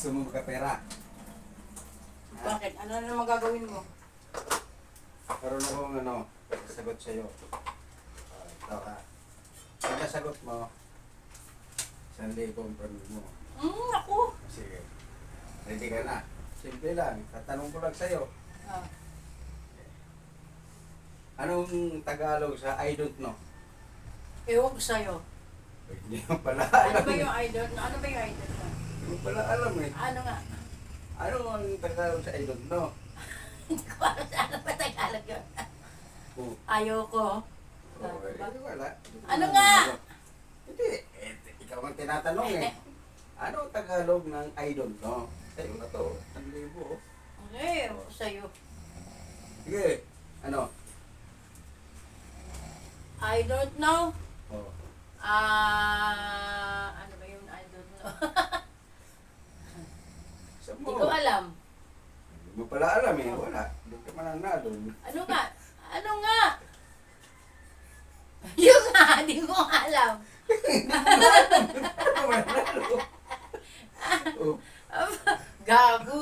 Gusto mo magkapera? Bakit? Ano na naman gagawin mo? Karoon akong sagot sa'yo. Ito ha. Pagka sagot mo, 1,000 ang pamilya mo. Ako. Sige. Ready ka na? Simple lang. Tatanong ko lang sa'yo. Ah. Anong Tagalog sa I don't know? Ewan ko sa'yo. Hindi mo pala Ano alam. ba yung idol? Ano ba yung idol? Hindi mo pala alam eh. Ano nga? Ano ang Tagalog sa I don't know? Hindi ko alam sa ano ba Tagalog yun. Oh. Ayoko. Oh, eh, wala. Ano nga? Hindi. Ikaw ang tinatanong eh. Ano ang Tagalog ng I don't know? Sa'yo na to. 1,000. Okay, ewan ko sa'yo. Sige. Ano? I don't know. Oh. Ano ba yung I don't know? Sa Hindi ko alam. Hindi mo pala alam eh. Wala. Hindi ka mananalo. Ano nga? Ano nga? Yung nga, hindi ko alam. Ano mananalo? Oh. Gago.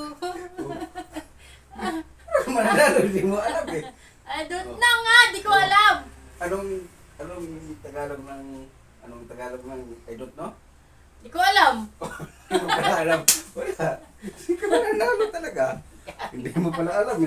Ano mananalo? Hindi mo alam eh. I don't know nga, hindi ko alam. Anong Tagalog ng I don't know? Hindi ko alam. Hindi mo pala alam. Wala. Hindi ka mananalo talaga. Hindi mo pala alam eh.